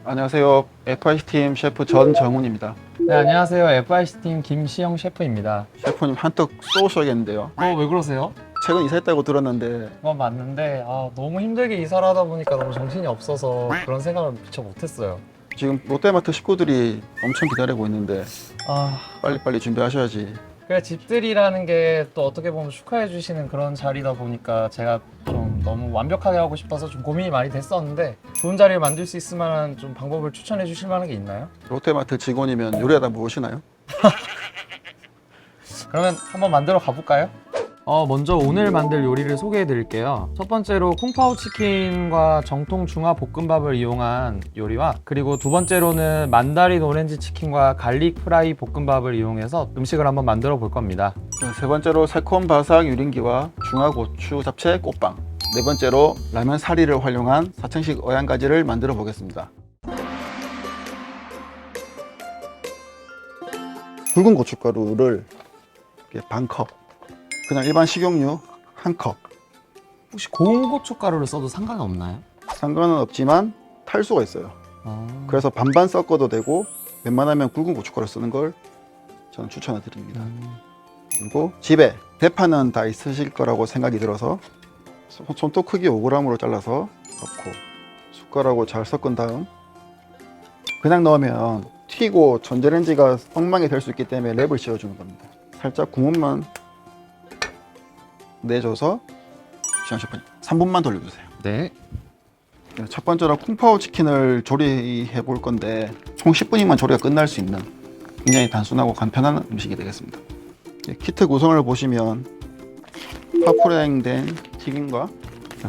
안녕하세요. FIC팀 셰프 전정훈입니다. 네, 안녕하세요. FIC팀 김시영 셰프입니다. 셰프님 한턱 쏘셔야겠는데요. 왜 그러세요? 최근 이사했다고 들었는데 그건 맞는데 너무 힘들게 이사를 하다 보니까 너무 정신이 없어서 그런 생각을 미처 못했어요. 지금 롯데마트 식구들이 엄청 기다리고 있는데 빨리빨리 준비하셔야지. 그래, 집들이라는 게 또 어떻게 보면 축하해 주시는 그런 자리다 보니까 제가 좀 너무 완벽하게 하고 싶어서 좀 고민이 많이 됐었는데 좋은 자리를 만들 수 있을 만한 좀 방법을 추천해 주실 만한 게 있나요? 롯데마트 직원이면 요리하다 모으시나요? 그러면 한번 만들어 가볼까요? 먼저 오늘 만들 요리를 소개해 드릴게요. 첫 번째로 쿵파오 치킨과 정통 중화 볶음밥을 이용한 요리와, 그리고 두 번째로는 만다린 오렌지 치킨과 갈릭 프라이 볶음밥을 이용해서 음식을 한번 만들어 볼 겁니다. 세 번째로 새콤 바삭 유린기와 중화고추 잡채 꽃빵. 네 번째로 라면 사리를 활용한 사천식 어양가지를 만들어 보겠습니다. 굵은 고춧가루를 이렇게 반 컵, 그냥 일반 식용유 한 컵. 혹시 고운 고춧가루를 써도 상관은 없나요? 상관은 없지만 탈수가 있어요. 그래서 반반 섞어도 되고 웬만하면 굵은 고춧가루 쓰는 걸 저는 추천을 드립니다. 그리고 집에 대파는 다 있으실 거라고 생각이 들어서 손톱 크기 5g으로 잘라서 넣고 숟가락으로 잘 섞은 다음 그냥 넣으면 튀고 전자레인지가 엉망이 될 수 있기 때문에 랩을 씌워주는 겁니다. 살짝 구멍만 내줘서 시원 셰프님 3분만 돌려주세요. 네. 첫 번째로 쿵파오 치킨을 조리해 볼 건데 총 10분이면 조리가 끝날 수 있는 굉장히 단순하고 간편한 음식이 되겠습니다. 키트 구성을 보시면 파프랭된 튀김과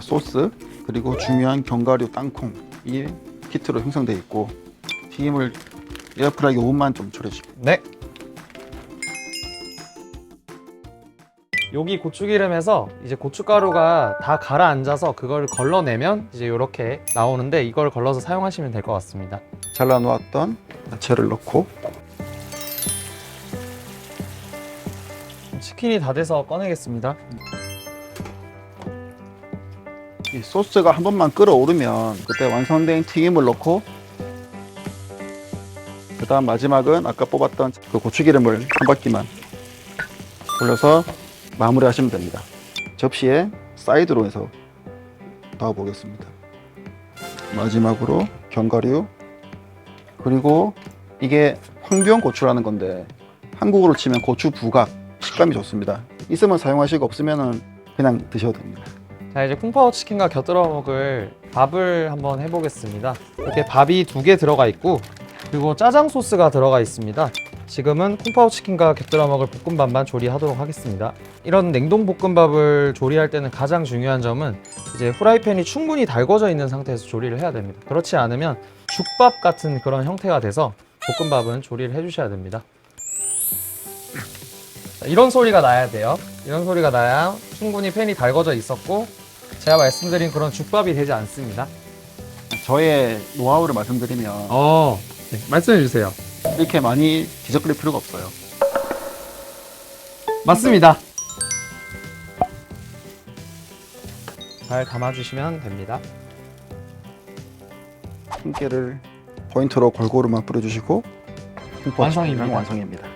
소스, 그리고 중요한 견과류 땅콩, 이 키트로 형성되어 있고 튀김을 에어프라이기 5분만 좀 졸여주시고. 네. 여기 고추기름에서 이제 고춧가루가 다 가라앉아서 그걸 걸러내면 이제 이렇게 나오는데, 이걸 걸러서 사용하시면 될 것 같습니다. 잘라 놓았던 야채를 넣고 치킨이 다 돼서 꺼내겠습니다. 이 소스가 한 번만 끓어오르면 그때 완성된 튀김을 넣고 그 다음 마지막은 아까 뽑았던 그 고추기름을 한 바퀴만 돌려서 마무리 하시면 됩니다. 접시에 사이드로 해서 넣어 보겠습니다. 마지막으로 견과류, 그리고 이게 황비용 고추라는 건데 한국으로 치면 고추 부각, 식감이 좋습니다. 있으면 사용하시고 없으면 그냥 드셔도 됩니다. 자, 이제 쿵파오 치킨과 곁들여 먹을 밥을 한번 해보겠습니다. 이렇게 밥이 2개 들어가 있고, 그리고 짜장 소스가 들어가 있습니다. 지금은 쿵파오 치킨과 곁들여 먹을 볶음밥만 조리하도록 하겠습니다. 이런 냉동 볶음밥을 조리할 때는 가장 중요한 점은 이제 후라이팬이 충분히 달궈져 있는 상태에서 조리를 해야 됩니다. 그렇지 않으면 죽밥 같은 그런 형태가 돼서 볶음밥은 조리를 해주셔야 됩니다. 자, 이런 소리가 나야 돼요. 이런 소리가 나야 충분히 팬이 달궈져 있었고 제가 말씀드린 그런 죽밥이 되지 않습니다. 저의 노하우를 말씀드리면 네, 말씀해 주세요. 이렇게 많이 뒤적거릴 필요가 없어요. 맞습니다. 잘 담아주시면 됩니다. 참깨를 포인트로 골고루만 뿌려주시고 완성입니다. 완성입니다.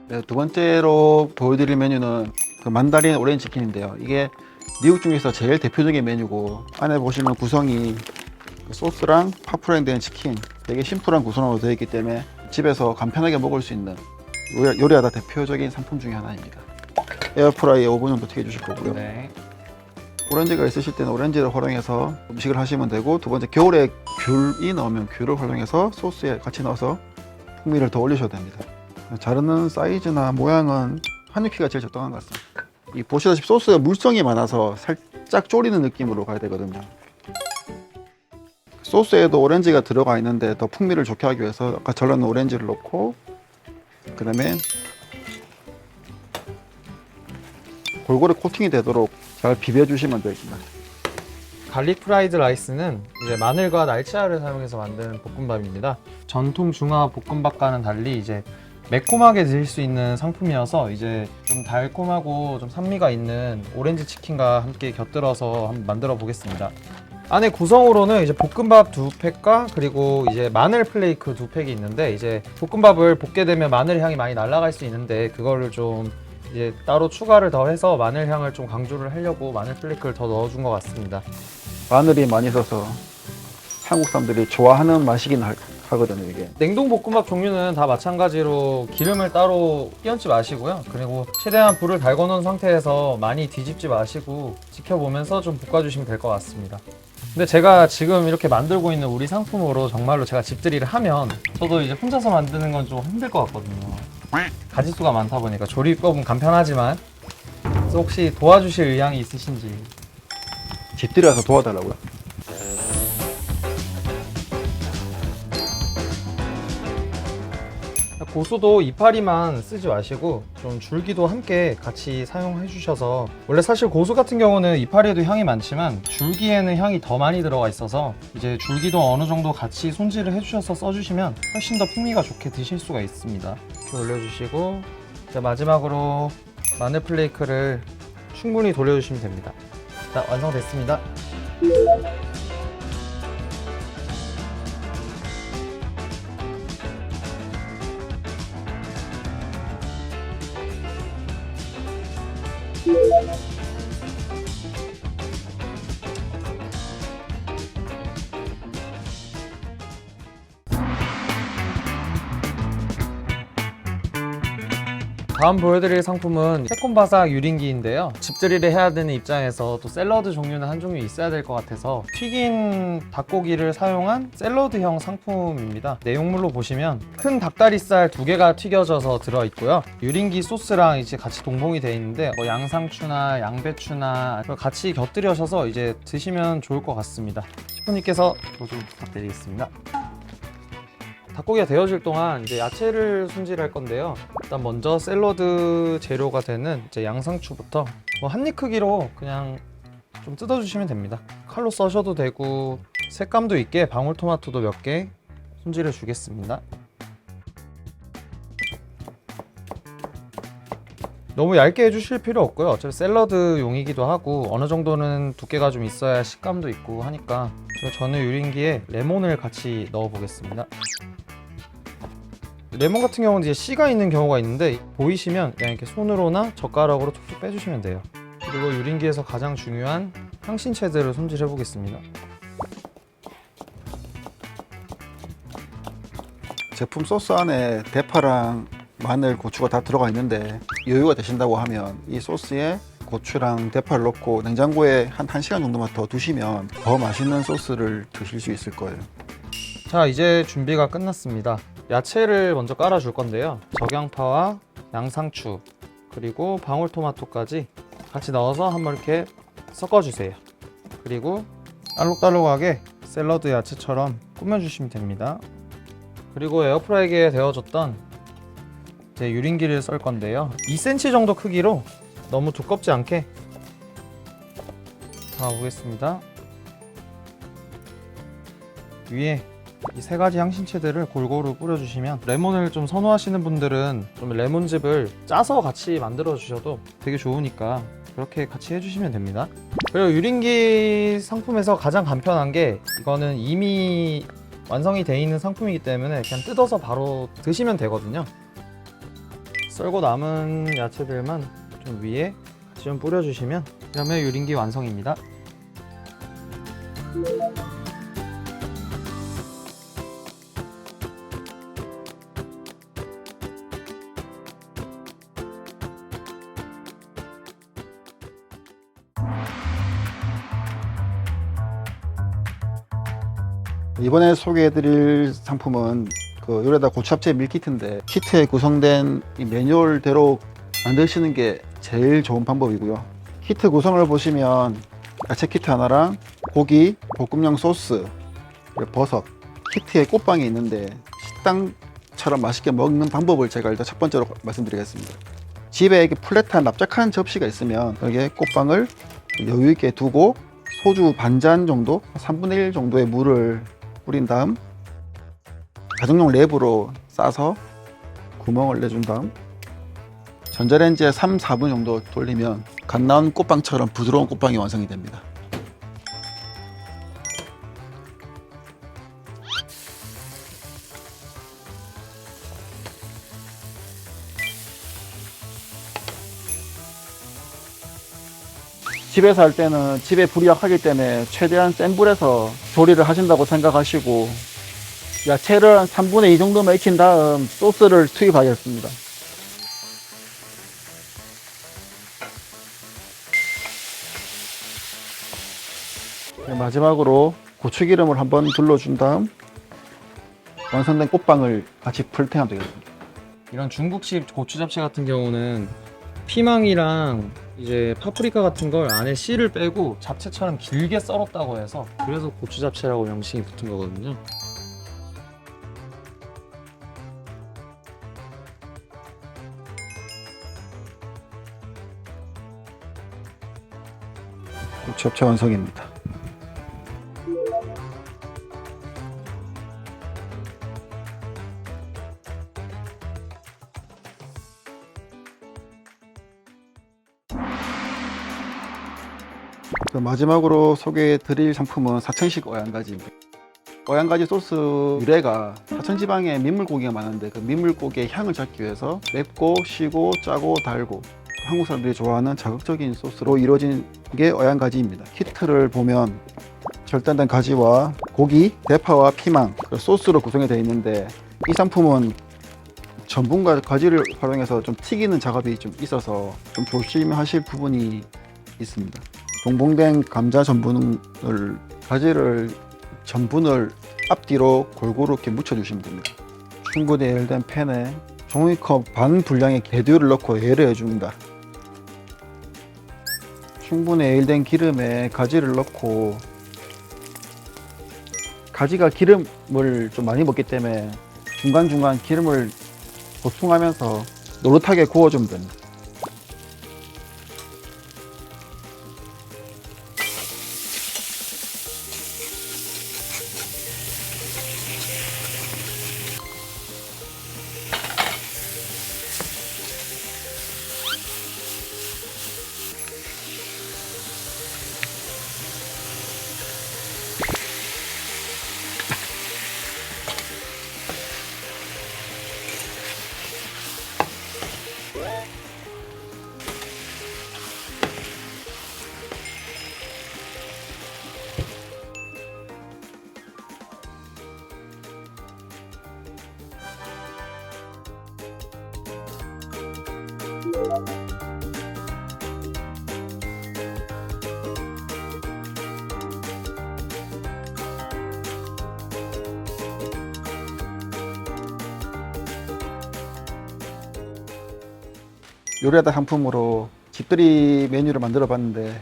네, 두 번째로 보여드릴 메뉴는 그 만다린 오렌지 치킨인데요. 이게 미국 중에서 제일 대표적인 메뉴고, 안에 보시면 구성이 소스랑 파프랭된 치킨, 되게 심플한 구성으로 되어 있기 때문에 집에서 간편하게 먹을 수 있는 요리하다 대표적인 상품 중에 하나입니다. 에어프라이에 5분 정도 튀겨주실 거고요. 네. 오렌지가 있으실 때는 오렌지를 활용해서 음식을 하시면 되고, 두 번째 겨울에 귤이 나오면 귤을 활용해서 소스에 같이 넣어서 풍미를 더 올리셔도 됩니다. 자르는 사이즈나 모양은 한 입히가 제일 적당한 것 같습니다. 이 보시다시피 소스가 물성이 많아서 살짝 졸이는 느낌으로 가야 되거든요. 소스에도 오렌지가 들어가 있는데 더 풍미를 좋게 하기 위해서 아까 절른 오렌지를 넣고, 그 다음에 골고루 코팅이 되도록 잘 비벼주시면 됩니다. 갈릭 프라이드 라이스는 이제 마늘과 날치알을 사용해서 만든 볶음밥입니다. 전통 중화 볶음밥과는 달리 이제 매콤하게 드실 수 있는 상품이어서 이제 좀 달콤하고 좀 산미가 있는 오렌지 치킨과 함께 곁들여서 한번 만들어 보겠습니다. 안에 구성으로는 이제 볶음밥 2팩과 그리고 이제 마늘 플레이크 2팩이 있는데, 이제 볶음밥을 볶게 되면 마늘 향이 많이 날아갈 수 있는데 그거를 좀 이제 따로 추가를 더 해서 마늘 향을 좀 강조를 하려고 마늘 플레이크를 더 넣어준 것 같습니다. 마늘이 많이 있어서 한국 사람들이 좋아하는 맛이긴 하거든요, 이게. 냉동 볶음밥 종류는 다 마찬가지로 기름을 따로 끼얹지 마시고요. 그리고 최대한 불을 달궈 놓은 상태에서 많이 뒤집지 마시고 지켜보면서 좀 볶아주시면 될 것 같습니다. 근데 제가 지금 이렇게 만들고 있는 우리 상품으로 정말로 제가 집들이를 하면 저도 이제 혼자서 만드는 건 좀 힘들 것 같거든요. 가짓수가 많다 보니까 조리법은 간편하지만, 그래서 혹시 도와주실 의향이 있으신지. 집들이 와서 도와달라고요? 고수도 이파리만 쓰지 마시고 좀 줄기도 함께 같이 사용해 주셔서, 원래 사실 고수 같은 경우는 이파리에도 향이 많지만 줄기에는 향이 더 많이 들어가 있어서 이제 줄기도 어느 정도 같이 손질을 해 주셔서 써주시면 훨씬 더 풍미가 좋게 드실 수가 있습니다. 이렇게 올려주시고 이제 마지막으로 마늘 플레이크를 충분히 돌려주시면 됩니다. 자, 완성됐습니다. 다음 보여드릴 상품은 새콤바삭 유린기인데요. 집들이를 해야 되는 입장에서 또 샐러드 종류는 한 종류 있어야 될 것 같아서 튀긴 닭고기를 사용한 샐러드형 상품입니다. 내용물로 보시면 큰 닭다리살 2개가 튀겨져서 들어있고요. 유린기 소스랑 이제 같이 동봉이 되어 있는데 뭐 양상추나 양배추나 같이 곁들여셔서 이제 드시면 좋을 것 같습니다. 셰프님께서 도움 부탁드리겠습니다. 닭고기가 데워질 동안 이제 야채를 손질할 건데요. 일단 먼저 샐러드 재료가 되는 이제 양상추부터 뭐 한 입 크기로 그냥 좀 뜯어주시면 됩니다. 칼로 써셔도 되고 색감도 있게 방울토마토도 몇 개 손질해 주겠습니다. 너무 얇게 해주실 필요 없고요. 어차피 샐러드용이기도 하고 어느 정도는 두께가 좀 있어야 식감도 있고 하니까 저는 유린기에 레몬을 같이 넣어 보겠습니다. 레몬 같은 경우는 이제 씨가 있는 경우가 있는데 보이시면 그냥 이렇게 손으로나 젓가락으로 툭툭 빼주시면 돼요. 그리고 유린기에서 가장 중요한 향신채들을 손질해 보겠습니다. 제품 소스 안에 대파랑 마늘, 고추가 다 들어가 있는데 여유가 되신다고 하면 이 소스에 고추랑 대파를 넣고 냉장고에 한 1시간 정도만 더 두시면 더 맛있는 소스를 드실 수 있을 거예요. 자, 이제 준비가 끝났습니다. 야채를 먼저 깔아 줄 건데요. 적양파와 양상추 그리고 방울토마토까지 같이 넣어서 한번 이렇게 섞어 주세요. 그리고 알록달록하게 샐러드 야채처럼 꾸며 주시면 됩니다. 그리고 에어프라이기에 데워졌던 제 유린기를 썰 건데요. 2cm 정도 크기로 너무 두껍지 않게 담아보겠습니다. 위에 이 3가지 향신채들을 골고루 뿌려주시면, 레몬을 좀 선호하시는 분들은 좀 레몬즙을 짜서 같이 만들어 주셔도 되게 좋으니까 그렇게 같이 해주시면 됩니다. 그리고 유린기 상품에서 가장 간편한 게, 이거는 이미 완성이 되어 있는 상품이기 때문에 그냥 뜯어서 바로 드시면 되거든요. 썰고 남은 야채들만 좀 위에 같이 좀 뿌려주시면 그러면 유린기 완성입니다. 이번에 소개해드릴 상품은 그 요레다 고추잡채 밀키트인데, 키트에 구성된 이 매뉴얼대로 만드시는 게 제일 좋은 방법이고요. 키트 구성을 보시면 야채 키트 하나랑 고기, 볶음용 소스, 그리고 버섯, 키트에 꽃빵이 있는데 식당처럼 맛있게 먹는 방법을 제가 일단 첫 번째로 말씀드리겠습니다. 집에 이렇게 플랫한 납작한 접시가 있으면 여기에 꽃빵을 여유 있게 두고 소주 반잔 정도, 3분의 1 정도의 물을 뿌린 다음 가정용 랩으로 싸서 구멍을 내준 다음 전자레인지에 3, 4분 정도 돌리면 갓 나온 꽃빵처럼 부드러운 꽃빵이 완성이 됩니다. 집에서 할 때는 집에 불이 약하기 때문에 최대한 센 불에서 조리를 하신다고 생각하시고 야채를 한 3분의 2 정도만 익힌 다음 소스를 투입하겠습니다. 마지막으로 고추기름을 한번 둘러준 다음 완성된 꽃빵을 같이 풀팅하면 되겠습니다. 이런 중국식 고추 잡채 같은 경우는 피망이랑 이제 파프리카 같은 걸 안에 씨를 빼고 잡채처럼 길게 썰었다고 해서 그래서 고추 잡채라고 명칭이 붙은 거거든요. 고추 잡채 완성입니다. 마지막으로 소개해 드릴 상품은 사천식 어양가지입니다. 어양가지 소스 유래가 사천지방에 민물고기가 많은데 그 민물고기의 향을 잡기 위해서 맵고 시고 짜고 달고 한국 사람들이 좋아하는 자극적인 소스로 이루어진 게 어양가지입니다. 키트를 보면 절단된 가지와 고기, 대파와 피망, 소스로 구성이 되어 있는데 이 상품은 전분과 가지를 활용해서 좀 튀기는 작업이 좀 있어서 좀 조심하실 부분이 있습니다. 동봉된 감자 전분을 가지를 전분을 앞뒤로 골고루 이렇게 묻혀주시면 됩니다. 충분히 예열된 팬에 종이컵 반 분량의 개두를 넣고 예를 해줍니다. 충분히 예열된 기름에 가지를 넣고 가지가 기름을 좀 많이 먹기 때문에 중간중간 기름을 보충하면서 노릇하게 구워주면 됩니다. 요리하다 상품으로 집들이 메뉴를 만들어 봤는데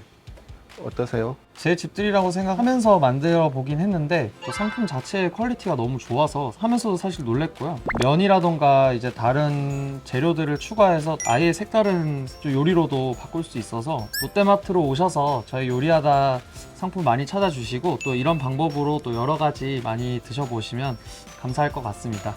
어떠세요? 제 집들이라고 생각하면서 만들어 보긴 했는데 또 상품 자체의 퀄리티가 너무 좋아서 하면서도 사실 놀랬고요. 면이라던가 이제 다른 재료들을 추가해서 아예 색다른 요리로도 바꿀 수 있어서 롯데마트로 오셔서 저희 요리하다 상품 많이 찾아주시고 또 이런 방법으로 또 여러 가지 많이 드셔보시면 감사할 것 같습니다.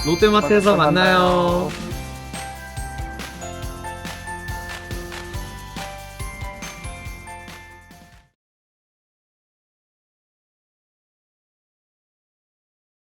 롯데마트에서 만나요.